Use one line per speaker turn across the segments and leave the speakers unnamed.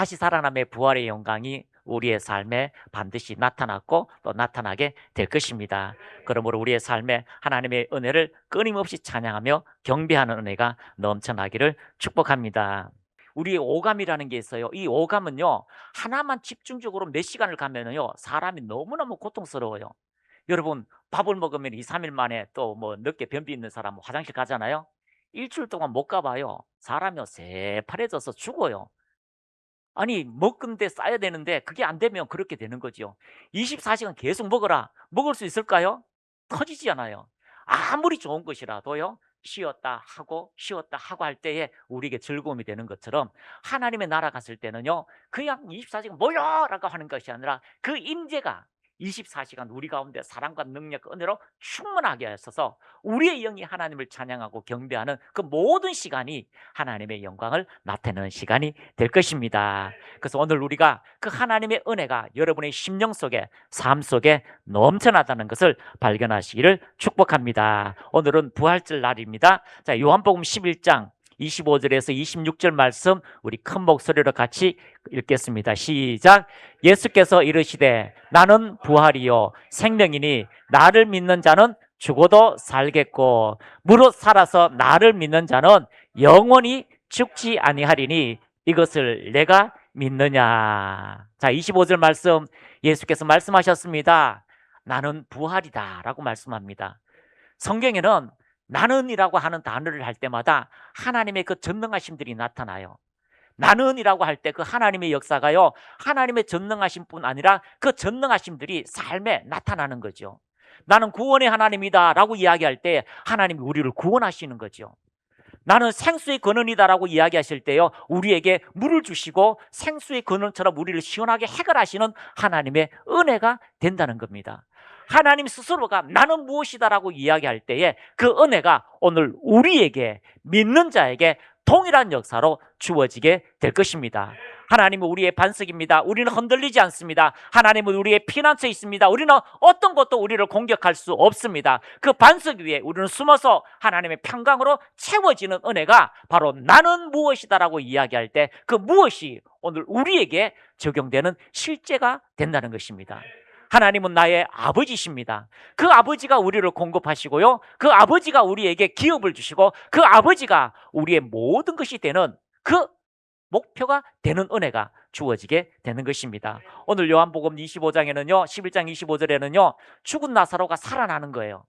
다시 살아남의 부활의 영광이 우리의 삶에 반드시 나타났고 또 나타나게 될 것입니다. 그러므로 우리의 삶에 하나님의 은혜를 끊임없이 찬양하며 경배하는 은혜가 넘쳐나기를 축복합니다. 우리의 오감이라는 게 있어요. 이 오감은요, 하나만 집중적으로 몇 시간을 가면은요, 사람이 너무너무 고통스러워요. 여러분, 밥을 먹으면 2, 3일 만에 또 뭐 늦게 변비 있는 사람 화장실 가잖아요. 일주일 동안 못 가봐요. 사람이요, 새파래져서 죽어요. 아니, 먹는데 싸야 되는데 그게 안 되면 그렇게 되는 거죠. 24시간 계속 먹어라. 먹을 수 있을까요? 터지지 않아요. 아무리 좋은 것이라도요, 쉬었다 하고 할 때에 우리에게 즐거움이 되는 것처럼 하나님의 나라 갔을 때는요, 그냥 24시간 모여라고 하는 것이 아니라 그 임재가 24시간 우리 가운데 사랑과 능력, 은혜로 충만하게 하셔서 우리의 영이 하나님을 찬양하고 경배하는 그 모든 시간이 하나님의 영광을 나타내는 시간이 될 것입니다. 그래서 오늘 우리가 그 하나님의 은혜가 여러분의 심령 속에, 삶 속에 넘쳐나다는 것을 발견하시기를 축복합니다. 오늘은 부활절 날입니다. 자, 요한복음 11장 25절에서 26절 말씀 우리 큰 목소리로 같이 읽겠습니다. 시작. 예수께서 이르시되 나는 부활이요 생명이니 나를 믿는 자는 죽어도 살겠고 무릇 살아서 나를 믿는 자는 영원히 죽지 아니하리니 이것을 내가 믿느냐. 자, 25절 말씀 예수께서 말씀하셨습니다. 나는 부활이다 라고 말씀합니다. 성경에는 나는이라고 하는 단어를 할 때마다 하나님의 그 전능하심들이 나타나요. 나는이라고 할 때 그 하나님의 역사가요, 하나님의 전능하심 뿐 아니라 그 전능하심들이 삶에 나타나는 거죠. 나는 구원의 하나님이다 라고 이야기할 때 하나님이 우리를 구원하시는 거죠. 나는 생수의 근원이다라고 이야기하실 때요, 우리에게 물을 주시고 생수의 근원처럼 우리를 시원하게 해결하시는 하나님의 은혜가 된다는 겁니다. 하나님 스스로가 나는 무엇이다라고 이야기할 때에 그 은혜가 오늘 우리에게, 믿는 자에게 동일한 역사로 주어지게 될 것입니다. 하나님은 우리의 반석입니다. 우리는 흔들리지 않습니다. 하나님은 우리의 피난처에 있습니다. 우리는 어떤 것도 우리를 공격할 수 없습니다. 그 반석 위에 우리는 숨어서 하나님의 평강으로 채워지는 은혜가 바로 나는 무엇이다라고 이야기할 때 그 무엇이 오늘 우리에게 적용되는 실제가 된다는 것입니다. 하나님은 나의 아버지십니다. 그 아버지가 우리를 공급하시고요, 그 아버지가 우리에게 기업을 주시고 그 아버지가 우리의 모든 것이 되는 그 목표가 되는 은혜가 주어지게 되는 것입니다. 오늘 요한복음 25장에는요, 11장 25절에는요, 죽은 나사로가 살아나는 거예요.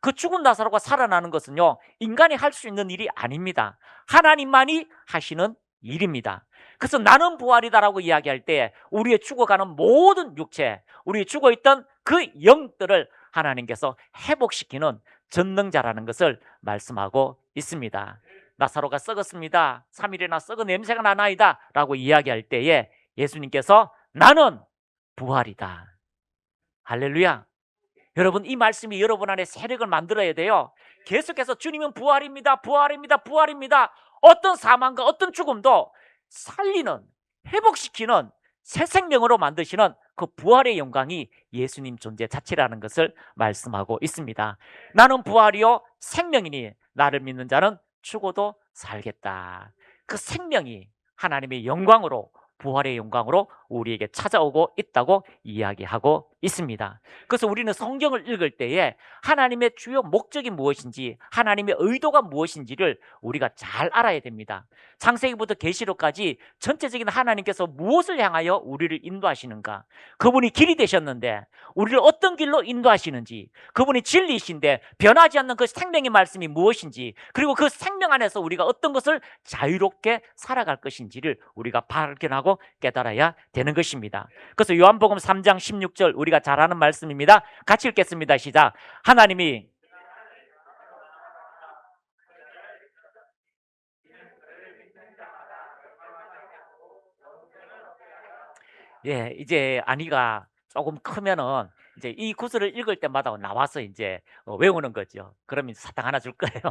그 죽은 나사로가 살아나는 것은요, 인간이 할 수 있는 일이 아닙니다. 하나님만이 하시는 일입니다. 그래서 나는 부활이다라고 이야기할 때 우리의 죽어가는 모든 육체, 우리 죽어있던 그 영들을 하나님께서 회복시키는 전능자라는 것을 말씀하고 있습니다. 나사로가 썩었습니다. 3일이나 썩은 냄새가 나나이다 라고 이야기할 때에 예수님께서 나는 부활이다. 할렐루야. 여러분, 이 말씀이 여러분 안에 세력을 만들어야 돼요. 계속해서 주님은 부활입니다, 부활입니다, 부활입니다. 어떤 사망과 어떤 죽음도 살리는, 회복시키는, 새 생명으로 만드시는 그 부활의 영광이 예수님 존재 자체라는 것을 말씀하고 있습니다. 나는 부활이요 생명이니 나를 믿는 자는 죽어도 살겠다. 그 생명이 하나님의 영광으로, 부활의 영광으로 우리에게 찾아오고 있다고 이야기하고 있습니다. 그래서 우리는 성경을 읽을 때에 하나님의 주요 목적이 무엇인지, 하나님의 의도가 무엇인지를 우리가 잘 알아야 됩니다. 창세기부터 계시록까지 전체적인 하나님께서 무엇을 향하여 우리를 인도하시는가, 그분이 길이 되셨는데 우리를 어떤 길로 인도하시는지, 그분이 진리이신데 변하지 않는 그 생명의 말씀이 무엇인지, 그리고 그 생명 안에서 우리가 어떤 것을 자유롭게 살아갈 것인지를 우리가 발견하고 깨달아야 되는 것입니다. 그래서 요한복음 3장 16절 우리가 잘 아는 말씀입니다. 같이 읽겠습니다. 시작. 하나님이 이제 아니가 조금 크면은 이제 이 구절을 읽을 때마다 나와서 이제 외우는 거죠. 그러면 사탕 하나 줄 거예요.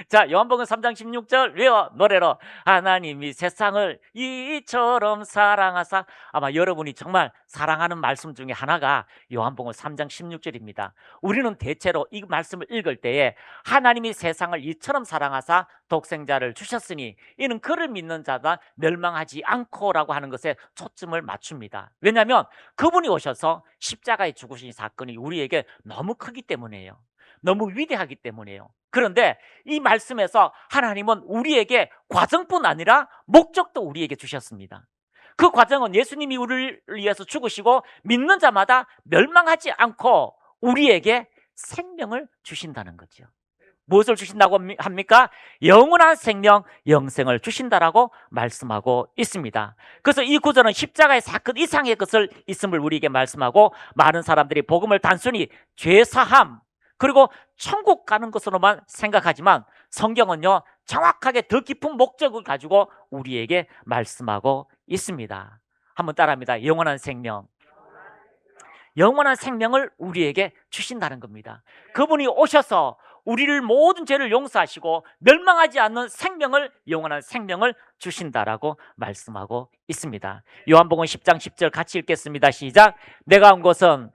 자, 요한복음 3장 16절 외워 노래로 하나님이 세상을 이처럼 사랑하사. 아마 여러분이 정말 사랑하는 말씀 중에 하나가 요한복음 3장 16절입니다. 우리는 대체로 이 말씀을 읽을 때에 하나님이 세상을 이처럼 사랑하사 독생자를 주셨으니 이는 그를 믿는 자가 멸망하지 않고라고 하는 것에 초점을 맞춥니다. 왜냐하면 그분이 오셔서 십자가에 죽으신 사건이 우리에게 너무 크기 때문이에요. 너무 위대하기 때문이에요. 그런데 이 말씀에서 하나님은 우리에게 과정뿐 아니라 목적도 우리에게 주셨습니다. 그 과정은 예수님이 우리를 위해서 죽으시고 믿는 자마다 멸망하지 않고 우리에게 생명을 주신다는 거죠. 무엇을 주신다고 합니까? 영원한 생명, 영생을 주신다라고 말씀하고 있습니다. 그래서 이 구절은 십자가의 사건 이상의 것을 있음을 우리에게 말씀하고, 많은 사람들이 복음을 단순히 죄사함 그리고 천국 가는 것으로만 생각하지만 성경은요 정확하게 더 깊은 목적을 가지고 우리에게 말씀하고 있습니다. 한번 따라합니다. 영원한 생명. 영원한 생명을 우리에게 주신다는 겁니다. 그분이 오셔서 우리를 모든 죄를 용서하시고 멸망하지 않는 생명을, 영원한 생명을 주신다라고 말씀하고 있습니다. 요한복음 10장 10절 같이 읽겠습니다. 시작. 내가 온 것은,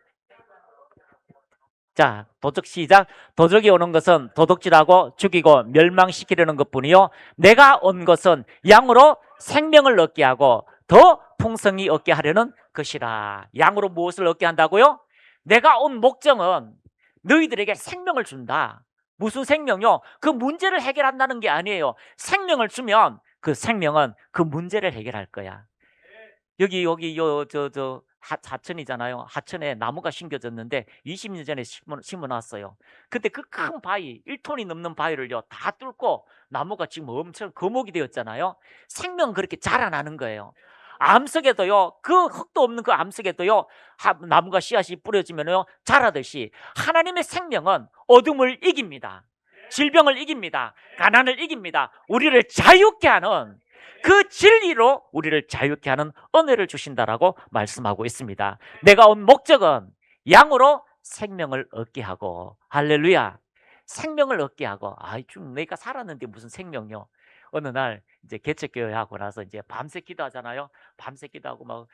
자, 도적 시작. 도적이 오는 것은 도둑질하고 죽이고 멸망시키려는 것뿐이요 내가 온 것은 양으로 생명을 얻게 하고 더 풍성히 얻게 하려는 것이라. 양으로 무엇을 얻게 한다고요? 내가 온 목적은 너희들에게 생명을 준다. 무슨 생명요? 그 문제를 해결한다는 게 아니에요. 생명을 주면 그 생명은 그 문제를 해결할 거야. 여기 하천이잖아요. 하천에 나무가 심겨졌는데 20년 전에 심어놨어요. 근데 그 큰 바위, 1톤이 넘는 바위를요 다 뚫고 나무가 지금 엄청 거목이 되었잖아요. 생명 그렇게 자라나는 거예요. 암 속에도요, 그 흙도 없는 그 암 속에도요 나무가 씨앗이 뿌려지면요 자라듯이 하나님의 생명은 어둠을 이깁니다. 질병을 이깁니다. 가난을 이깁니다. 우리를 자유케 하는, 그 진리로 우리를 자유케 하는 은혜를 주신다라고 말씀하고 있습니다. 내가 온 목적은 양으로 생명을 얻게 하고, 할렐루야, 생명을 얻게 하고. 좀 내가 살았는데 무슨 생명요? 어느 날 이제 개척교회 하고 나서 이제 밤새 기도하잖아요. 밤새 기도하고 막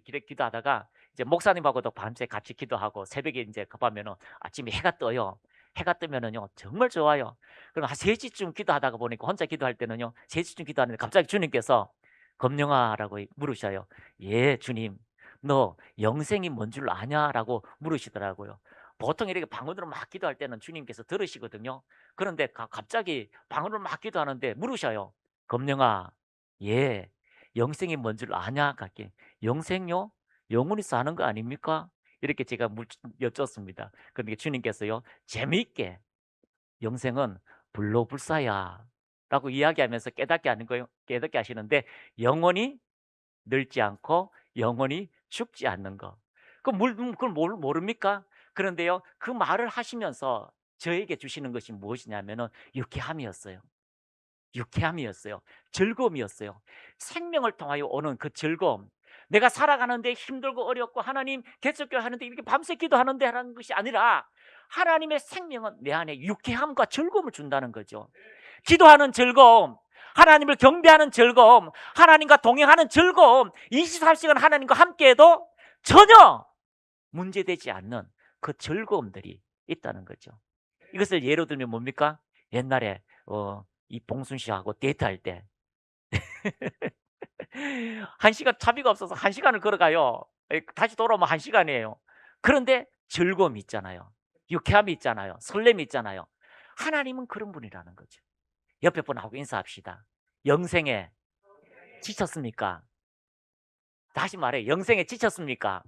기도하다가 이제 목사님하고도 밤새 같이 기도하고, 새벽에 이제 급하면은 아침에 해가 떠요. 해가 뜨면은요 정말 좋아요. 그럼 한 3시쯤 기도하다가 보니까, 혼자 기도할 때는요 3시쯤 기도하는데 갑자기 주님께서 검령아라고 물으셔요. 예 주님, 너 영생이 뭔 줄 아냐? 라고 물으시더라고요. 보통 이렇게 방언으로 막 기도할 때는 주님께서 들으시거든요. 그런데 갑자기 방언으로 막 기도하는데 물으셔요. 검령아, 예, 영생이 뭔 줄 아냐? 같게. 영생요? 영원히 사는 거 아닙니까? 이렇게 제가 여쭙습니다. 그런데 주님께서요 재미있게 영생은 불로불사야 라고 이야기하면서 깨닫게 하시는데, 영원히 늙지 않고 영원히 죽지 않는 거. 그걸 모릅니까? 그런데요 그 말을 하시면서 저에게 주시는 것이 무엇이냐면은 유쾌함이었어요. 유쾌함이었어요. 즐거움이었어요. 생명을 통하여 오는 그 즐거움. 내가 살아가는데 힘들고 어렵고 하나님 개척교회 하는데 이렇게 밤새 기도하는데 하는 것이 아니라, 하나님의 생명은 내 안에 유쾌함과 즐거움을 준다는 거죠. 기도하는 즐거움, 하나님을 경배하는 즐거움, 하나님과 동행하는 즐거움, 24시간 하나님과 함께해도 전혀 문제되지 않는 그 즐거움들이 있다는 거죠. 이것을 예로 들면 뭡니까? 옛날에 이 봉순 씨하고 데이트할 때 1시간 차비가 없어서 1시간을 걸어가요. 다시 돌아오면 1시간이에요. 그런데 즐거움이 있잖아요. 유쾌함이 있잖아요. 설렘이 있잖아요. 하나님은 그런 분이라는 거죠. 옆에 분하고 인사합시다. 영생에 지쳤습니까? 다시 말해, 영생에 지쳤습니까?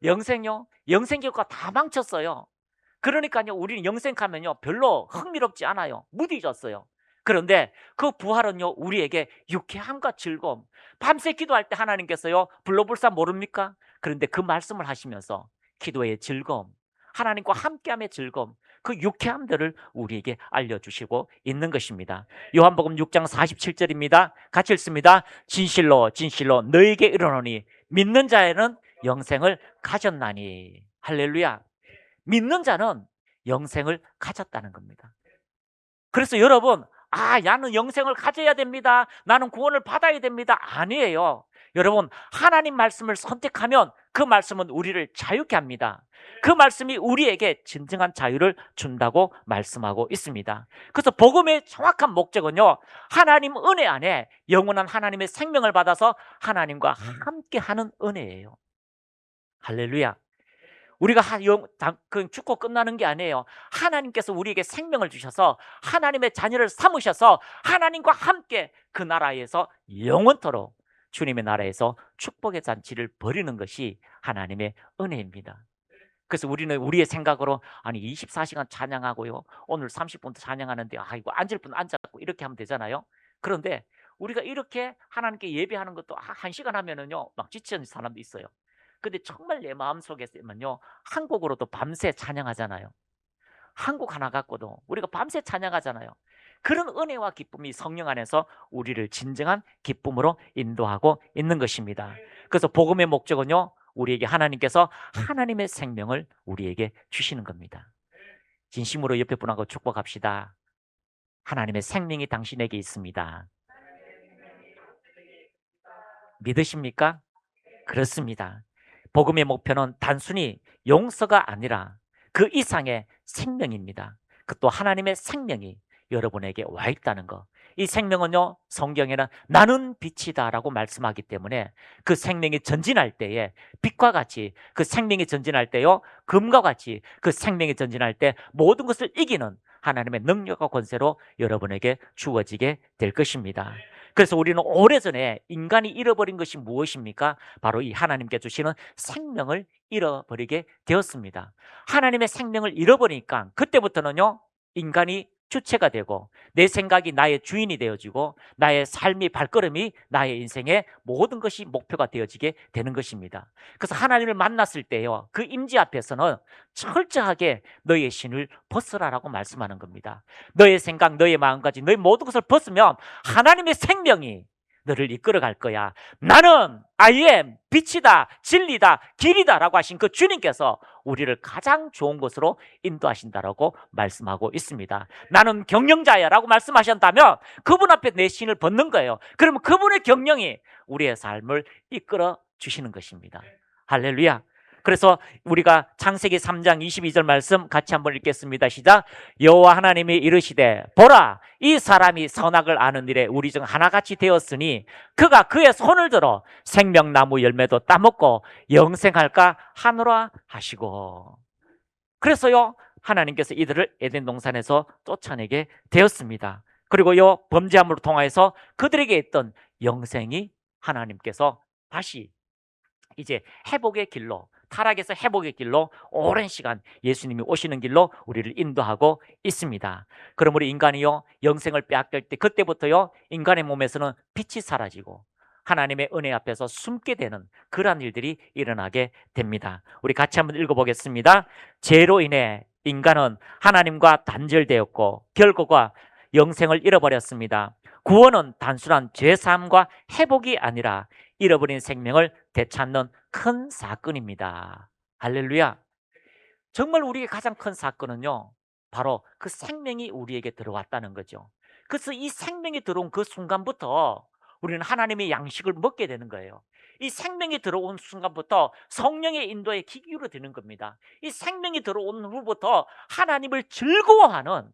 영생요? 영생 교육가 다 망쳤어요. 그러니까요 우리는 영생하면요 별로 흥미롭지 않아요. 무디졌어요. 그런데 그 부활은요 우리에게 유쾌함과 즐거움. 밤새 기도할 때 하나님께서요 불로불사 모릅니까? 그런데 그 말씀을 하시면서 기도의 즐거움, 하나님과 함께함의 즐거움, 그 유쾌함들을 우리에게 알려주시고 있는 것입니다. 요한복음 6장 47절입니다. 같이 읽습니다. 진실로 진실로 너에게 이르노니 믿는 자에는 영생을 가졌나니. 할렐루야. 믿는 자는 영생을 가졌다는 겁니다. 그래서 여러분, 나는 영생을 가져야 됩니다. 나는 구원을 받아야 됩니다. 아니에요. 여러분, 하나님 말씀을 선택하면 그 말씀은 우리를 자유케 합니다. 그 말씀이 우리에게 진정한 자유를 준다고 말씀하고 있습니다. 그래서 복음의 정확한 목적은요, 하나님 은혜 안에 영원한 하나님의 생명을 받아서 하나님과 함께하는 은혜예요. 할렐루야. 우리가 죽고 끝나는 게 아니에요. 하나님께서 우리에게 생명을 주셔서 하나님의 자녀를 삼으셔서 하나님과 함께 그 나라에서 영원토록 주님의 나라에서 축복의 잔치를 벌이는 것이 하나님의 은혜입니다. 그래서 우리는 우리의 생각으로 24시간 찬양하고요, 오늘 30분 찬양하는데 이거 앉을 분 앉았고 이렇게 하면 되잖아요. 그런데 우리가 이렇게 하나님께 예배하는 것도 1시간 하면은요 막 지치는 사람도 있어요. 근데 정말 내 마음속에서만요 한 곡으로도 밤새 찬양하잖아요. 한 곡 하나 갖고도 우리가 밤새 찬양하잖아요. 그런 은혜와 기쁨이 성령 안에서 우리를 진정한 기쁨으로 인도하고 있는 것입니다. 그래서 복음의 목적은요, 우리에게 하나님께서 하나님의 생명을 우리에게 주시는 겁니다. 진심으로 옆에 분하고 축복합시다. 하나님의 생명이 당신에게 있습니다. 믿으십니까? 그렇습니다. 복음의 목표는 단순히 용서가 아니라 그 이상의 생명입니다. 그것도 하나님의 생명이 여러분에게 와 있다는 거. 이 생명은요, 성경에는 나는 빛이다라고 말씀하기 때문에 그 생명이 전진할 때에 빛과 같이, 그 생명이 전진할 때요, 금과 같이 그 생명이 전진할 때 모든 것을 이기는 하나님의 능력과 권세로 여러분에게 주어지게 될 것입니다. 그래서 우리는 오래전에 인간이 잃어버린 것이 무엇입니까? 바로 이 하나님께 주시는 생명을 잃어버리게 되었습니다. 하나님의 생명을 잃어버리니까 그때부터는요, 인간이 주체가 되고 내 생각이 나의 주인이 되어지고 나의 삶의 발걸음이 나의 인생의 모든 것이 목표가 되어지게 되는 것입니다. 그래서 하나님을 만났을 때요, 그 임재 앞에서는 철저하게 너의 신을 벗으라라고 말씀하는 겁니다. 너의 생각, 너의 마음까지 너의 모든 것을 벗으면 하나님의 생명이 너를 이끌어 갈 거야. 나는 I am 빛이다, 진리다, 길이다 라고 하신 그 주님께서 우리를 가장 좋은 곳으로 인도하신다라고 말씀하고 있습니다. 나는 경영자야 라고 말씀하셨다면 그분 앞에 내 신을 벗는 거예요. 그러면 그분의 경영이 우리의 삶을 이끌어 주시는 것입니다. 할렐루야. 그래서 우리가 창세기 3장 22절 말씀 같이 한번 읽겠습니다. 시작. 여호와 하나님이 이르시되 보라, 이 사람이 선악을 아는 일에 우리 중 하나같이 되었으니 그가 그의 손을 들어 생명나무 열매도 따먹고 영생할까 하노라 하시고. 그래서요, 하나님께서 이들을 에덴 동산에서 쫓아내게 되었습니다. 그리고요, 범죄함으로 통하여서 그들에게 있던 영생이 하나님께서 다시 이제 회복의 길로, 타락에서 회복의 길로 오랜 시간 예수님이 오시는 길로 우리를 인도하고 있습니다. 그럼 우리 인간이요, 영생을 빼앗길 때 그때부터요, 인간의 몸에서는 빛이 사라지고 하나님의 은혜 앞에서 숨게 되는 그러한 일들이 일어나게 됩니다. 우리 같이 한번 읽어보겠습니다. 죄로 인해 인간은 하나님과 단절되었고 결국과 영생을 잃어버렸습니다. 구원은 단순한 죄사함과 회복이 아니라 잃어버린 생명을 되찾는 큰 사건입니다. 할렐루야. 정말 우리의 가장 큰 사건은요, 바로 그 생명이 우리에게 들어왔다는 거죠. 그래서 이 생명이 들어온 그 순간부터 우리는 하나님의 양식을 먹게 되는 거예요. 이 생명이 들어온 순간부터 성령의 인도에 귀 기울어지는 겁니다. 이 생명이 들어온 후부터 하나님을 즐거워하는,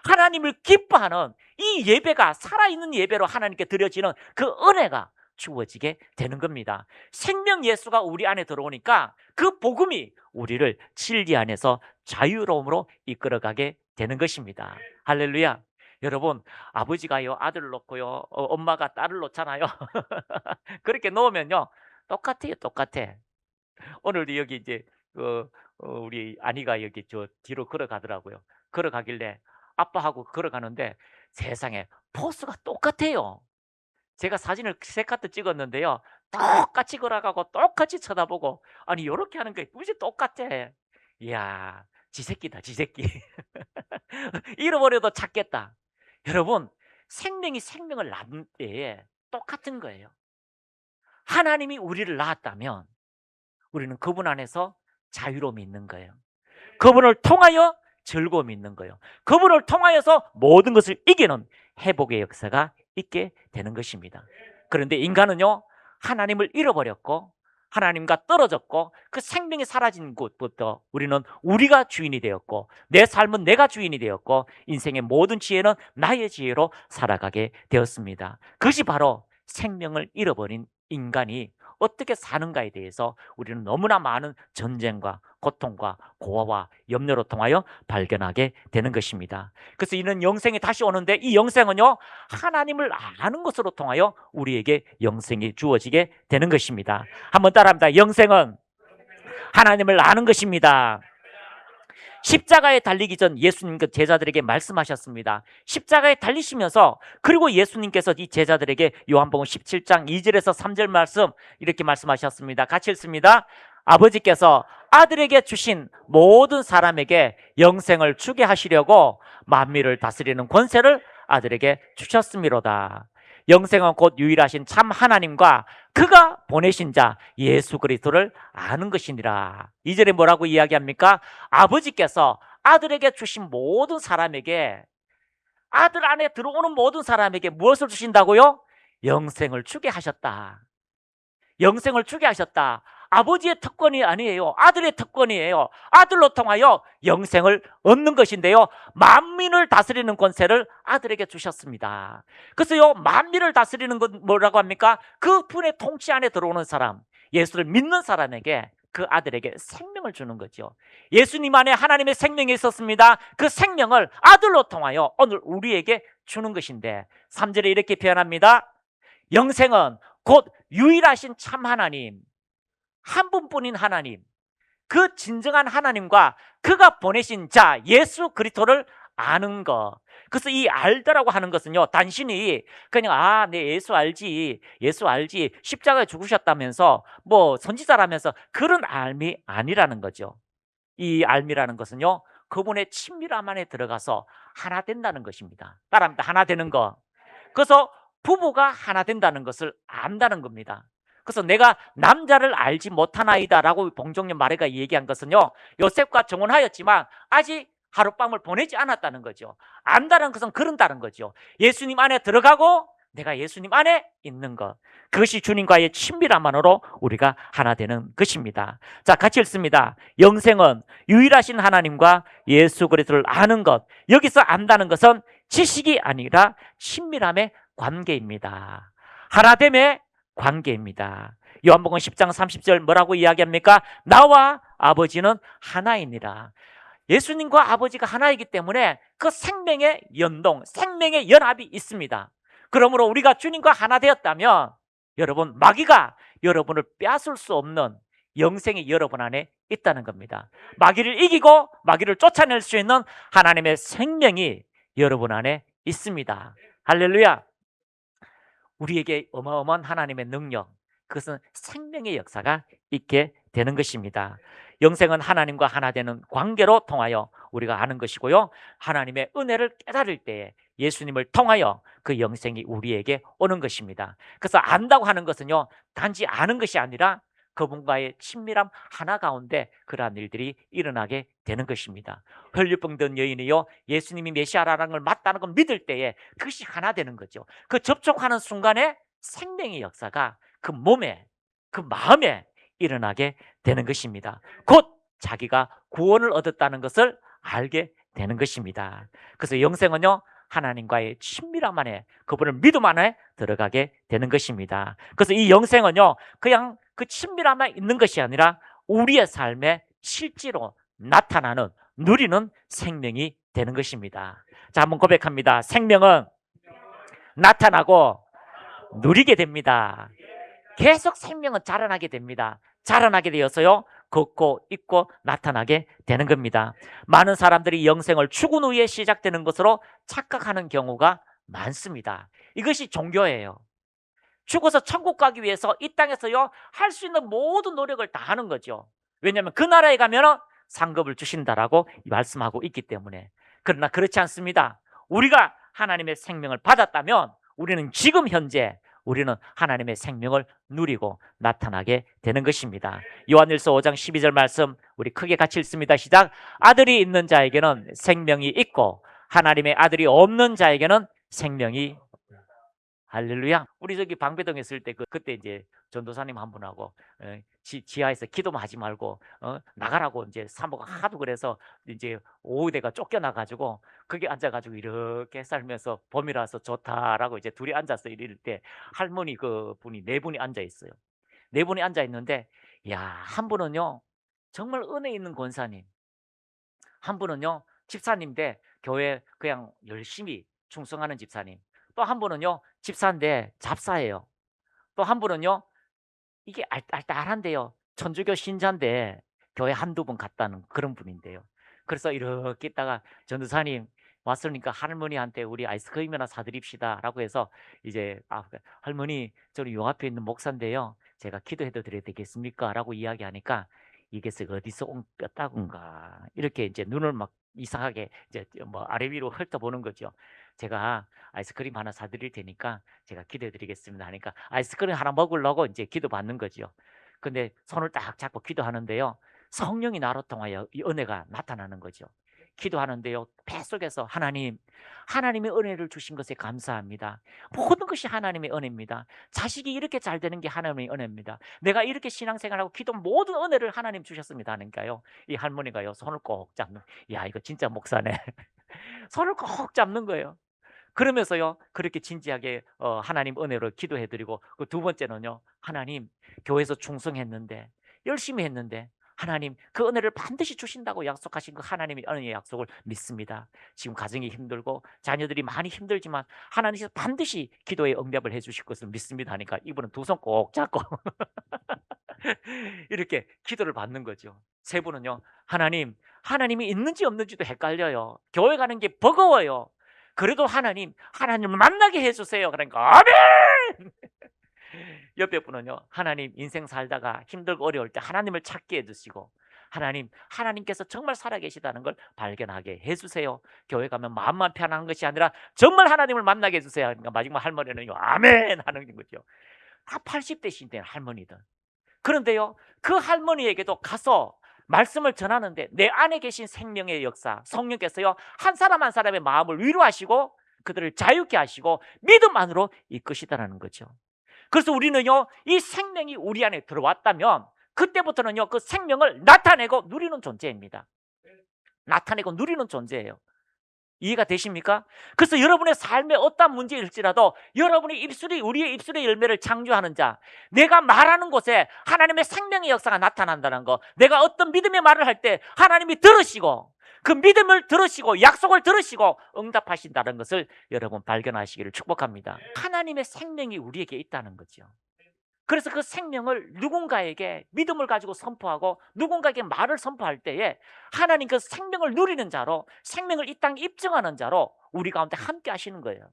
하나님을 기뻐하는 이 예배가 살아있는 예배로 하나님께 드려지는 그 은혜가 주어지게 되는 겁니다. 생명 예수가 우리 안에 들어오니까 그 복음이 우리를 진리 안에서 자유로움으로 이끌어가게 되는 것입니다. 할렐루야. 여러분, 아버지가요 아들을 놓고요, 엄마가 딸을 놓잖아요. 그렇게 놓으면요 똑같아요. 똑같아. 오늘도 여기 이제 우리 아니가 여기 저 뒤로 걸어가더라고요. 걸어가길래 아빠하고 걸어가는데 세상에 포스가 똑같아요. 제가 사진을 세 카트 찍었는데요, 똑같이 걸어가고 똑같이 쳐다보고, 아니 이렇게 하는 게 굳이 똑같아. 이야, 지새끼다 지새끼. 잃어버려도 찾겠다. 여러분, 생명이 생명을 낳는 때에 똑같은 거예요. 하나님이 우리를 낳았다면 우리는 그분 안에서 자유로움이 있는 거예요. 그분을 통하여 즐거움이 있는 거예요. 그분을 통하여서 모든 것을 이기는 회복의 역사가 있게 되는 것입니다. 그런데 인간은요, 하나님을 잃어버렸고 하나님과 떨어졌고 그 생명이 사라진 곳부터 우리는 우리가 주인이 되었고 내 삶은 내가 주인이 되었고 인생의 모든 지혜는 나의 지혜로 살아가게 되었습니다. 그것이 바로 생명을 잃어버린 인간이 어떻게 사는가에 대해서 우리는 너무나 많은 전쟁과 고통과 고아와 염려로 통하여 발견하게 되는 것입니다. 그래서 이는 영생이 다시 오는데 이 영생은요, 하나님을 아는 것으로 통하여 우리에게 영생이 주어지게 되는 것입니다. 한번 따라합니다. 영생은 하나님을 아는 것입니다. 십자가에 달리기 전 예수님 그 제자들에게 말씀하셨습니다. 십자가에 달리시면서 그리고 예수님께서 이 제자들에게 요한복음 17장 2절에서 3절 말씀 이렇게 말씀하셨습니다. 같이 읽습니다. 아버지께서 아들에게 주신 모든 사람에게 영생을 주게 하시려고 만민을 다스리는 권세를 아들에게 주셨음이로다. 영생은 곧 유일하신 참 하나님과 그가 보내신 자 예수 그리스도를 아는 것이니라. 2절에 뭐라고 이야기합니까? 아버지께서 아들에게 주신 모든 사람에게, 아들 안에 들어오는 모든 사람에게 무엇을 주신다고요? 영생을 주게 하셨다. 영생을 주게 하셨다. 아버지의 특권이 아니에요. 아들의 특권이에요. 아들로 통하여 영생을 얻는 것인데요, 만민을 다스리는 권세를 아들에게 주셨습니다. 그래서요, 만민을 다스리는 건 뭐라고 합니까? 그 분의 통치 안에 들어오는 사람, 예수를 믿는 사람에게, 그 아들에게 생명을 주는 거죠. 예수님 안에 하나님의 생명이 있었습니다. 그 생명을 아들로 통하여 오늘 우리에게 주는 것인데 3절에 이렇게 표현합니다. 영생은 곧 유일하신 참 하나님, 한 분뿐인 하나님, 그 진정한 하나님과 그가 보내신 자 예수 그리스도를 아는 것. 그래서 이 알다라고 하는 것은요, 단순히 그냥 내 예수 알지, 예수 알지, 십자가에 죽으셨다면서 뭐 선지자라면서 그런 알미 아니라는 거죠. 이 알미라는 것은요, 그분의 친밀함 안에 들어가서 하나 된다는 것입니다. 따라합니다. 하나 되는 거. 그래서 부부가 하나 된다는 것을 안다는 겁니다. 그래서 내가 남자를 알지 못하나이다라고 봉종련 마리가 얘기한 것은요, 요셉과 정혼하였지만 아직 하룻밤을 보내지 않았다는 거죠. 안다는 것은 그런다는 거죠. 예수님 안에 들어가고 내가 예수님 안에 있는 것, 그것이 주님과의 친밀함만으로 우리가 하나 되는 것입니다. 자, 같이 읽습니다. 영생은 유일하신 하나님과 예수 그리스도를 아는 것. 여기서 안다는 것은 지식이 아니라 친밀함의 관계입니다. 하나됨의 관계입니다. 요한복음 10장 30절 뭐라고 이야기합니까? 나와 아버지는 하나이니라. 예수님과 아버지가 하나이기 때문에 그 생명의 연동, 생명의 연합이 있습니다. 그러므로 우리가 주님과 하나 되었다면 여러분, 마귀가 여러분을 빼앗을 수 없는 영생이 여러분 안에 있다는 겁니다. 마귀를 이기고 마귀를 쫓아낼 수 있는 하나님의 생명이 여러분 안에 있습니다. 할렐루야. 우리에게 어마어마한 하나님의 능력, 그것은 생명의 역사가 있게 되는 것입니다. 영생은 하나님과 하나 되는 관계로 통하여 우리가 아는 것이고요, 하나님의 은혜를 깨달을 때에 예수님을 통하여 그 영생이 우리에게 오는 것입니다. 그래서 안다고 하는 것은요, 단지 아는 것이 아니라 그분과의 친밀함 하나 가운데 그러한 일들이 일어나게 되는 것입니다. 혈류병 든 여인이요, 예수님이 메시아라는 걸 맞다는 걸 믿을 때에 그것이 하나 되는 거죠. 그 접촉하는 순간에 생명의 역사가 그 몸에, 그 마음에 일어나게 되는 것입니다. 곧 자기가 구원을 얻었다는 것을 알게 되는 것입니다. 그래서 영생은요, 하나님과의 친밀함 안에, 그분을 믿음 안에 들어가게 되는 것입니다. 그래서 이 영생은요, 그냥 그 친밀함에 있는 것이 아니라 우리의 삶에 실제로 나타나는, 누리는 생명이 되는 것입니다. 자, 한번 고백합니다. 생명은 나타나고 누리게 됩니다. 계속 생명은 자라나게 됩니다. 자라나게 되어서요, 걷고 있고 나타나게 되는 겁니다. 많은 사람들이 영생을 죽은 후에 시작되는 것으로 착각하는 경우가 많습니다. 이것이 종교예요. 죽어서 천국 가기 위해서 이 땅에서요, 할 수 있는 모든 노력을 다 하는 거죠. 왜냐하면 그 나라에 가면 상급을 주신다라고 말씀하고 있기 때문에. 그러나 그렇지 않습니다. 우리가 하나님의 생명을 받았다면 우리는 지금 현재 우리는 하나님의 생명을 누리고 나타나게 되는 것입니다. 요한일서 5장 12절 말씀 우리 크게 같이 읽습니다. 시작. 아들이 있는 자에게는 생명이 있고 하나님의 아들이 없는 자에게는 생명이. 할렐루야. 우리 저기 방배동에 있을 때 그때 이제 전도사님 한 분하고 지하에서 기도만 하지 말고 나가라고 이제 사모가 하도 그래서 이제 오후대가 쫓겨나가지고 거기 앉아가지고 이렇게 살면서 봄이라서 좋다라고 이제 둘이 앉아서 이럴 때 할머니 그 분이 네 분이 앉아 있어요. 네 분이 앉아 있는데 야, 한 분은요 정말 은혜 있는 권사님, 한 분은요 집사님인데 교회 그냥 열심히 충성하는 집사님, 또 한 분은요 집사인데 잡사예요. 또 한 분은요 이게 알딸딸한데요 천주교 신자인데 교회 한두 번 갔다는 그런 분인데요. 그래서 이렇게 있다가 전도사님 왔으니까 할머니한테 우리 아이스크림이나 사드립시다 라고 해서 이제 할머니 저는 요 앞에 있는 목사인데요 제가 기도해도 드려도 되겠습니까? 라고 이야기하니까 이게 어디서 온 뼈다군가 이렇게 이제 눈을 막 이상하게 이제 뭐 아래 위로 훑어보는 거죠. 제가 아이스크림 하나 사드릴 테니까 제가 기도해 드리겠습니다 하니까 아이스크림 하나 먹으려고 이제 기도 받는 거죠. 근데 손을 딱 잡고 기도하는데요 성령이 나로 통하여 이 은혜가 나타나는 거죠. 기도하는데요 뱃속에서 하나님의 은혜를 주신 것에 감사합니다. 모든 것이 하나님의 은혜입니다. 자식이 이렇게 잘 되는 게 하나님의 은혜입니다. 내가 이렇게 신앙생활하고 기도 모든 은혜를 하나님 주셨습니다 하니까요 이 할머니가요 손을 꼭 잡는, 야 이거 진짜 목사네. 손을 꼭 잡는 거예요. 그러면서요 그렇게 진지하게 하나님 은혜로 기도해드리고 그 두 번째는요 하나님 교회에서 충성했는데 열심히 했는데 하나님 그 은혜를 반드시 주신다고 약속하신 그 하나님의 은혜의 약속을 믿습니다. 지금 가정이 힘들고 자녀들이 많이 힘들지만 하나님께서 반드시 기도에 응답을 해주실 것을 믿습니다 하니까 이분은 두 손 꼭 잡고 이렇게 기도를 받는 거죠. 세 분은요 하나님이 있는지 없는지도 헷갈려요. 교회 가는 게 버거워요. 그래도 하나님을 만나게 해주세요. 그러니까 아멘. 옆에 분은요 하나님 인생 살다가 힘들고 어려울 때 하나님을 찾게 해주시고 하나님께서 정말 살아계시다는 걸 발견하게 해주세요. 교회 가면 마음만 편안한 것이 아니라 정말 하나님을 만나게 해주세요. 그러니까 마지막 할머니는요 아멘 하는 거죠. 다 80대신데 할머니들. 그런데요 그 할머니에게도 가서 말씀을 전하는데 내 안에 계신 생명의 역사 성령께서요 한 사람 한 사람의 마음을 위로하시고 그들을 자유케 하시고 믿음 안으로 이끄시다라는 거죠. 그래서 우리는요 이 생명이 우리 안에 들어왔다면 그때부터는요 그 생명을 나타내고 누리는 존재입니다. 나타내고 누리는 존재예요. 이해가 되십니까? 그래서 여러분의 삶에 어떤 문제일지라도 여러분의 입술이 우리의 입술의 열매를 창조하는 자, 내가 말하는 곳에 하나님의 생명의 역사가 나타난다는 거, 내가 어떤 믿음의 말을 할 때 하나님이 들으시고 그 믿음을 들으시고 약속을 들으시고 응답하신다는 것을 여러분 발견하시기를 축복합니다. 하나님의 생명이 우리에게 있다는 거죠. 그래서 그 생명을 누군가에게 믿음을 가지고 선포하고 누군가에게 말을 선포할 때에 하나님 그 생명을 누리는 자로 생명을 이 땅에 입증하는 자로 우리 가운데 함께 하시는 거예요.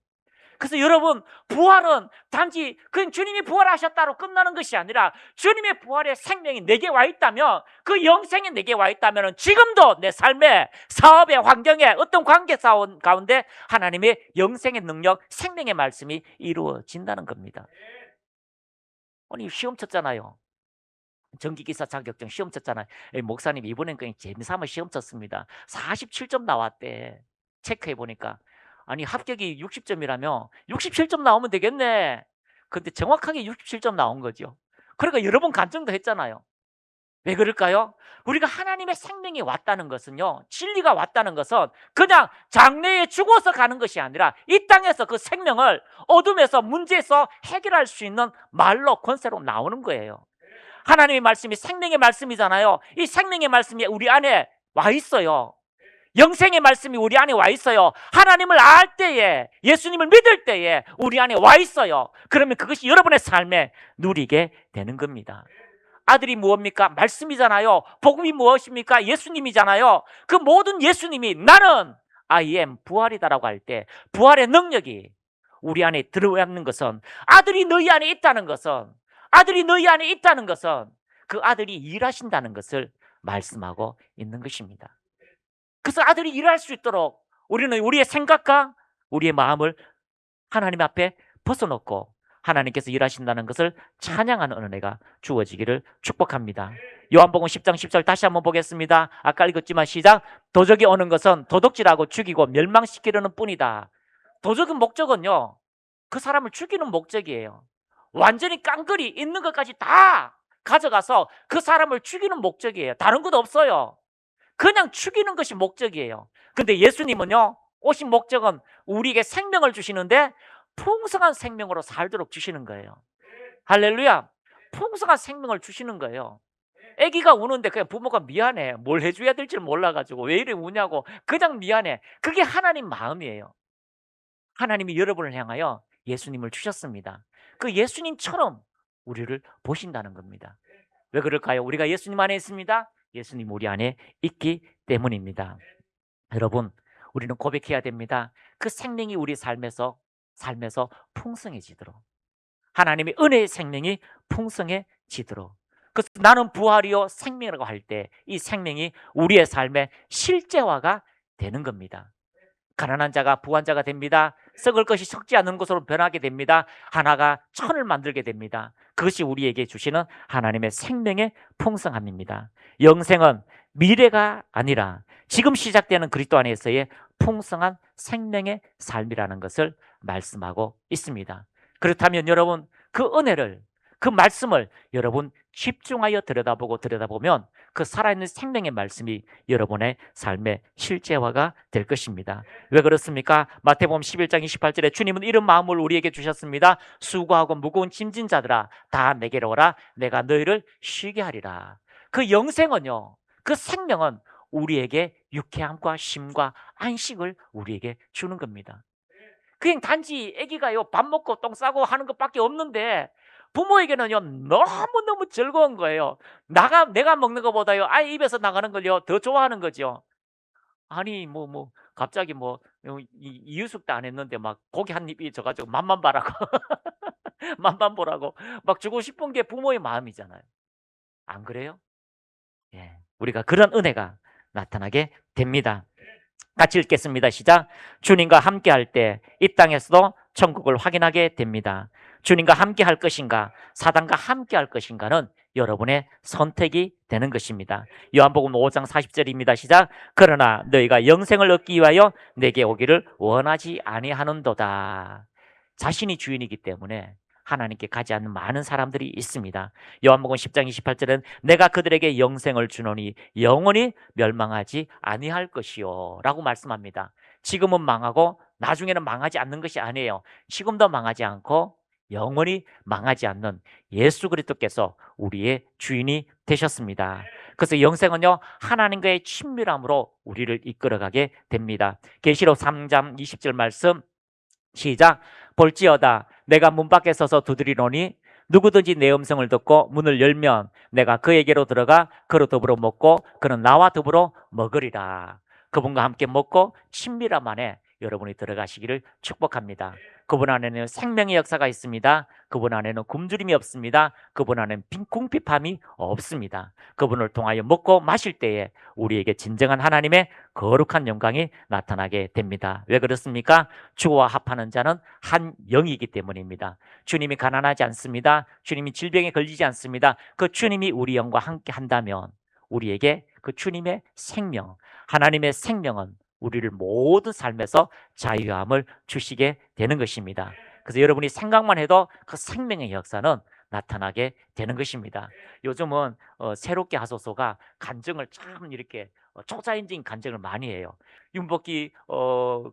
그래서 여러분 부활은 단지 그냥 주님이 부활하셨다로 끝나는 것이 아니라 주님의 부활의 생명이 내게 와 있다면 그 영생이 내게 와 있다면 지금도 내 삶에 사업의 환경에 어떤 관계 가운데 하나님의 영생의 능력 생명의 말씀이 이루어진다는 겁니다. 아니 시험 쳤잖아요. 전기기사 자격증 시험 쳤잖아요. 목사님 이번엔 그냥 재미삼아 시험 쳤습니다. 47점 나왔대. 체크해 보니까 아니 합격이 60점이라며 67점 나오면 되겠네. 근데 정확하게 67점 나온 거죠. 그러니까 여러 번 간증도 했잖아요. 왜 그럴까요? 우리가 하나님의 생명이 왔다는 것은요 진리가 왔다는 것은 그냥 장래에 죽어서 가는 것이 아니라 이 땅에서 그 생명을 어둠에서 문제에서 해결할 수 있는 말로 권세로 나오는 거예요. 하나님의 말씀이 생명의 말씀이잖아요. 이 생명의 말씀이 우리 안에 와 있어요. 영생의 말씀이 우리 안에 와 있어요. 하나님을 알 때에 예수님을 믿을 때에 우리 안에 와 있어요. 그러면 그것이 여러분의 삶에 누리게 되는 겁니다. 아들이 무엇입니까? 말씀이잖아요. 복음이 무엇입니까? 예수님이잖아요. 그 모든 예수님이 나는 I am 부활이다라고 할 때 부활의 능력이 우리 안에 들어있는 것은 아들이 너희 안에 있다는 것은 그 아들이 일하신다는 것을 말씀하고 있는 것입니다. 그래서 아들이 일할 수 있도록 우리는 우리의 생각과 우리의 마음을 하나님 앞에 벗어놓고 하나님께서 일하신다는 것을 찬양하는 은혜가 주어지기를 축복합니다. 요한복음 10장 10절 다시 한번 보겠습니다. 아까 읽었지만 시작. 도적이 오는 것은 도둑질하고 죽이고 멸망시키려는 뿐이다. 도적의 목적은요, 그 사람을 죽이는 목적이에요. 완전히 깡그리 있는 것까지 다 가져가서 그 사람을 죽이는 목적이에요. 다른 것 없어요. 그냥 죽이는 것이 목적이에요. 근데 예수님은요, 오신 목적은 우리에게 생명을 주시는데 풍성한 생명으로 살도록 주시는 거예요. 할렐루야. 풍성한 생명을 주시는 거예요. 아기가 우는데 그냥 부모가 미안해. 뭘 해줘야 될지 몰라가지고 왜 이래 우냐고 그냥 미안해. 그게 하나님 마음이에요. 하나님이 여러분을 향하여 예수님을 주셨습니다. 그 예수님처럼 우리를 보신다는 겁니다. 왜 그럴까요? 우리가 예수님 안에 있습니다. 예수님 우리 안에 있기 때문입니다. 여러분, 우리는 고백해야 됩니다. 그 생명이 우리 삶에서 풍성해지도록, 하나님의 은혜의 생명이 풍성해지도록. 그래서 나는 부활이요 생명이라고 할 때 이 생명이 우리의 삶의 실제화가 되는 겁니다. 가난한 자가 부한자가 됩니다. 썩을 것이 썩지 않는 것으로 변하게 됩니다. 하나가 천을 만들게 됩니다. 그것이 우리에게 주시는 하나님의 생명의 풍성함입니다. 영생은 미래가 아니라 지금 시작되는 그리스도 안에서의 풍성한 생명의 삶이라는 것을 말씀하고 있습니다. 그렇다면 여러분, 그 은혜를, 그 말씀을 여러분 집중하여 들여다보면 그 살아있는 생명의 말씀이 여러분의 삶의 실제화가 될 것입니다. 왜 그렇습니까? 마태복음 11장 28절에 주님은 이런 마음을 우리에게 주셨습니다. 수고하고 무거운 짐진 자들아 다 내게로 오라. 내가 너희를 쉬게 하리라. 그 영생은요, 그 생명은 우리에게 유쾌함과 쉼과 안식을 우리에게 주는 겁니다. 그냥 단지 아기가요 밥 먹고 똥 싸고 하는 것밖에 없는데 부모에게는요 너무너무 즐거운 거예요. 내가 먹는 것보다요 아이 입에서 나가는 걸요 더 좋아하는 거죠. 아니 갑자기 이유숙도 안 했는데 막 고기 한 입이 져가지고 맛만 봐라고 맛만 보라고 막 주고 싶은 게 부모의 마음이잖아요. 안 그래요? 예, 우리가 그런 은혜가 나타나게 됩니다. 같이 읽겠습니다. 시작. 주님과 함께 할 때 이 땅에서도 천국을 확인하게 됩니다. 주님과 함께 할 것인가, 사단과 함께 할 것인가는 여러분의 선택이 되는 것입니다. 요한복음 5장 40절입니다. 시작. 그러나 너희가 영생을 얻기 위하여 내게 오기를 원하지 아니하는도다. 자신이 주인이기 때문에 하나님께 가지 않는 많은 사람들이 있습니다. 요한복음 10장 28절은 내가 그들에게 영생을 주노니 영원히 멸망하지 아니할 것이요 라고 말씀합니다. 지금은 망하고 나중에는 망하지 않는 것이 아니에요. 지금도 망하지 않고 영원히 망하지 않는 예수 그리스도께서 우리의 주인이 되셨습니다. 그래서 영생은요 하나님과의 친밀함으로 우리를 이끌어가게 됩니다. 계시록 3장 20절 말씀 시작. 볼지어다 내가 문 밖에 서서 두드리노니 누구든지 내 음성을 듣고 문을 열면 내가 그에게로 들어가 그로 더불어 먹고 그는 나와 더불어 먹으리라. 그분과 함께 먹고 친밀함 안에 여러분이 들어가시기를 축복합니다. 그분 안에는 생명의 역사가 있습니다. 그분 안에는 굶주림이 없습니다. 그분 안에는 궁핍함이 없습니다. 그분을 통하여 먹고 마실 때에 우리에게 진정한 하나님의 거룩한 영광이 나타나게 됩니다. 왜 그렇습니까? 주와 합하는 자는 한 영이기 때문입니다. 주님이 가난하지 않습니다. 주님이 질병에 걸리지 않습니다. 그 주님이 우리 영과 함께 한다면 우리에게 그 주님의 생명, 하나님의 생명은 우리를 모든 삶에서 자유함을 주시게 되는 것입니다. 그래서 여러분이 생각만 해도 그 생명의 역사는 나타나게 되는 것입니다. 요즘은 새롭게 하소서가 간증을 참 이렇게 초자연적인 간증을 많이 해요. 윤복기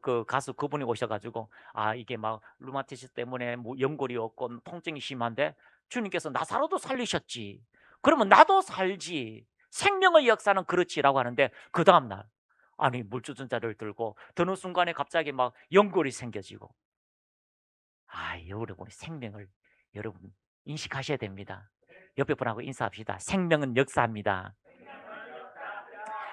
그 가수 그분이 오셔가지고 이게 막 루마티스 때문에 연골이 없고 통증이 심한데 주님께서 나사로도 살리셨지. 그러면 나도 살지. 생명의 역사는 그렇지라고 하는데 그 다음날 물주전자를 들고 드는 순간에 갑자기 막 연골이 생겨지고 여러분의 생명을 여러분 인식하셔야 됩니다. 옆에 분하고 인사합시다. 생명은 역사합니다.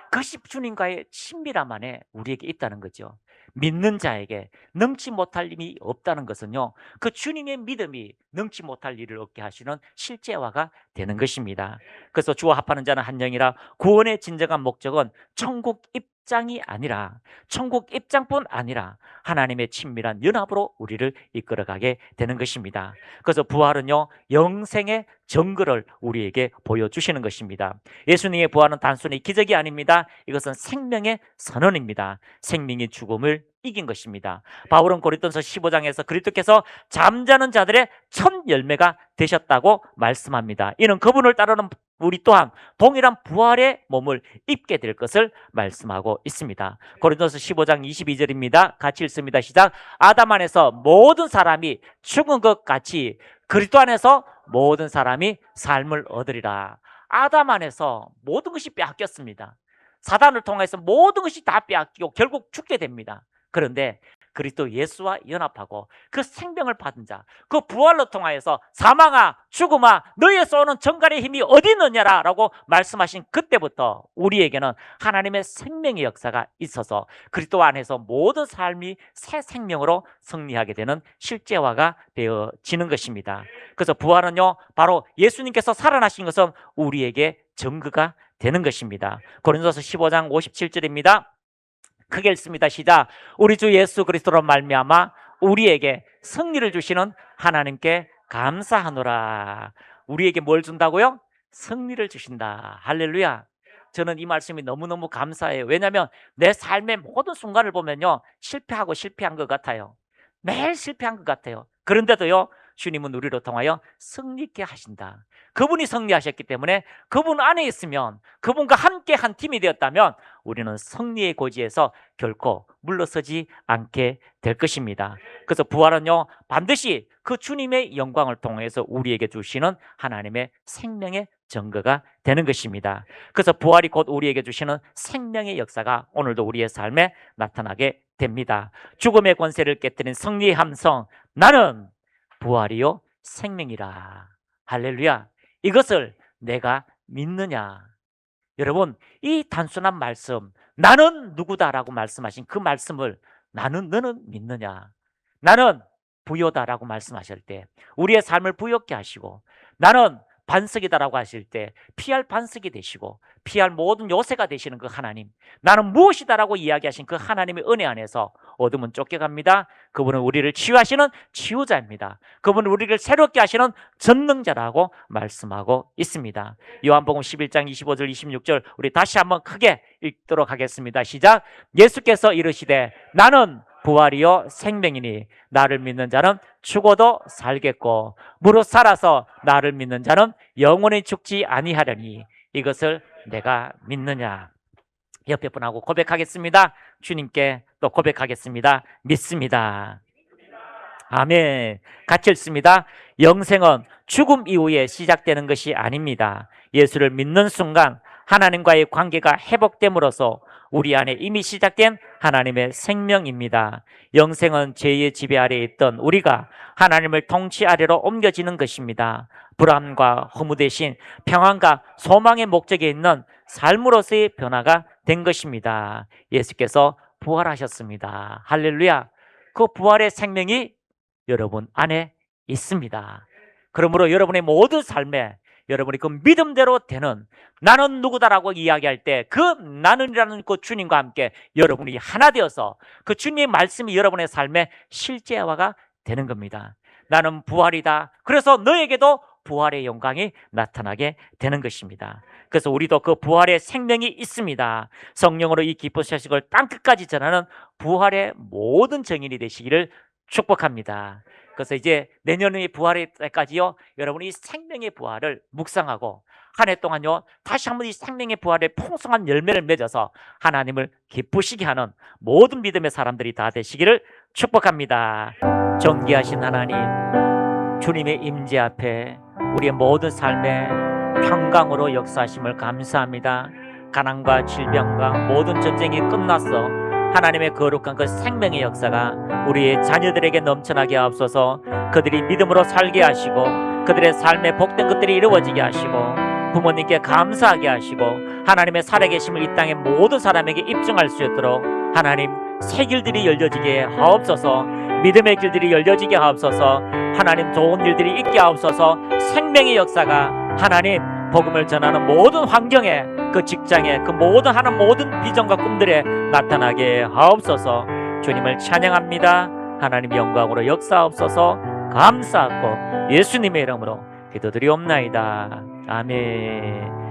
그것이 주님과의 친밀함 안에 우리에게 있다는 거죠. 믿는 자에게 능치 못할 일이 없다는 것은요 그 주님의 믿음이 능치 못할 일을 얻게 하시는 실제화가 되는 것입니다. 그래서 주와 합하는 자는 한 영이라 구원의 진정한 목적은 천국 입장이 아니라, 천국 입장뿐 아니라 하나님의 친밀한 연합으로 우리를 이끌어가게 되는 것입니다. 그래서 부활은요, 영생의 증거를 우리에게 보여주시는 것입니다. 예수님의 부활은 단순히 기적이 아닙니다. 이것은 생명의 선언입니다. 생명이 죽음을 이긴 것입니다. 바울은 고린도서 15장에서 그리스도께서 잠자는 자들의 첫 열매가 되셨다고 말씀합니다. 이는 그분을 따르는 우리 또한 동일한 부활의 몸을 입게 될 것을 말씀하고 있습니다. 고린도서 15장 22절입니다. 같이 읽습니다. 시작. 아담 안에서 모든 사람이 죽은 것 같이 그리스도 안에서 모든 사람이 삶을 얻으리라. 아담 안에서 모든 것이 빼앗겼습니다. 사단을 통해서 모든 것이 다 빼앗기고 결국 죽게 됩니다. 그런데 그리스도 예수와 연합하고 그 생명을 받은 자, 그 부활로 통하여서 사망아 죽음아 너희에서 오는 정갈의 힘이 어디 있느냐라고 말씀하신 그때부터 우리에게는 하나님의 생명의 역사가 있어서 그리스도 안에서 모든 삶이 새 생명으로 승리하게 되는 실제화가 되어지는 것입니다. 그래서 부활은요, 바로 예수님께서 살아나신 것은 우리에게 증거가 되는 것입니다. 고린도서 15장 57절입니다. 크게 읽습니다. 시작. 우리 주 예수 그리스도로 말미암아 우리에게 승리를 주시는 하나님께 감사하노라. 우리에게 뭘 준다고요? 승리를 주신다. 할렐루야. 저는 이 말씀이 너무너무 감사해요. 왜냐하면 내 삶의 모든 순간을 보면요, 실패한 것 같아요. 매일 실패한 것 같아요. 그런데도요, 주님은 우리로 통하여 승리케 하신다. 그분이 승리하셨기 때문에 그분 안에 있으면, 그분과 함께 한 팀이 되었다면 우리는 승리의 고지에서 결코 물러서지 않게 될 것입니다. 그래서 부활은요, 반드시 그 주님의 영광을 통해서 우리에게 주시는 하나님의 생명의 증거가 되는 것입니다. 그래서 부활이 곧 우리에게 주시는 생명의 역사가 오늘도 우리의 삶에 나타나게 됩니다. 죽음의 권세를 깨뜨린 승리의 함성, 나는 부활이요 생명이라. 할렐루야. 이것을 내가 믿느냐? 여러분, 이 단순한 말씀, 나는 누구다라고 말씀하신 그 말씀을 너는 믿느냐? 나는 부요다라고 말씀하실 때 우리의 삶을 부요케 하시고, 나는 반석이다라고 하실 때 피할 반석이 되시고 피할 모든 요새가 되시는 그 하나님, 나는 무엇이다라고 이야기하신 그 하나님의 은혜 안에서 어둠은 쫓겨갑니다. 그분은 우리를 치유하시는 치유자입니다. 그분은 우리를 새롭게 하시는 전능자라고 말씀하고 있습니다. 요한복음 11장 25절 26절 우리 다시 한번 크게 읽도록 하겠습니다. 시작. 예수께서 이르시되 나는 부활이요 생명이니 나를 믿는 자는 죽어도 살겠고 무릇 살아서 나를 믿는 자는 영원히 죽지 아니하려니 이것을 내가 믿느냐? 옆에 분하고 고백하겠습니다. 주님께 또 고백하겠습니다. 믿습니다. 아멘. 같이 읽습니다. 영생은 죽음 이후에 시작되는 것이 아닙니다. 예수를 믿는 순간 하나님과의 관계가 회복됨으로써 우리 안에 이미 시작된 하나님의 생명입니다. 영생은 죄의 지배 아래에 있던 우리가 하나님을 통치 아래로 옮겨지는 것입니다. 불안과 허무 대신 평안과 소망의 목적에 있는 삶으로서의 변화가 된 것입니다. 예수께서 부활하셨습니다. 할렐루야. 그 부활의 생명이 여러분 안에 있습니다. 그러므로 여러분의 모든 삶에 여러분이 그 믿음대로 되는 나는 누구다라고 이야기할 때 그 나는이라는 그 주님과 함께 여러분이 하나 되어서 그 주님의 말씀이 여러분의 삶에 실제화가 되는 겁니다. 나는 부활이다. 그래서 너에게도 부활의 영광이 나타나게 되는 것입니다. 그래서 우리도 그 부활의 생명이 있습니다. 성령으로 이 기쁜 소식을 땅끝까지 전하는 부활의 모든 증인이 되시기를 축복합니다. 그래서 이제 내년의 부활의 때까지요, 여러분이 이 생명의 부활을 묵상하고 한 해 동안요 다시 한번 이 생명의 부활의 풍성한 열매를 맺어서 하나님을 기쁘시게 하는 모든 믿음의 사람들이 다 되시기를 축복합니다. 존귀하신 하나님, 주님의 임재 앞에 우리의 모든 삶에 평강으로 역사하심을 감사합니다. 가난과 질병과 모든 전쟁이 끝났어 하나님의 거룩한 그 생명의 역사가 우리의 자녀들에게 넘쳐나게 하옵소서. 그들이 믿음으로 살게 하시고 그들의 삶에 복된 것들이 이루어지게 하시고 부모님께 감사하게 하시고 하나님의 살아계심을 이 땅의 모든 사람에게 입증할 수 있도록 하나님 새 길들이 열려지게 하옵소서. 믿음의 길들이 열려지게 하옵소서. 하나님 좋은 일들이 있게 하옵소서. 생명의 역사가 하나님 복음을 전하는 모든 환경에 그 직장에 그 모든 하는 모든 비전과 꿈들에 나타나게 하옵소서. 주님을 찬양합니다. 하나님 영광으로 역사하옵소서. 감사하고 예수님의 이름으로 기도드리옵나이다. 아멘.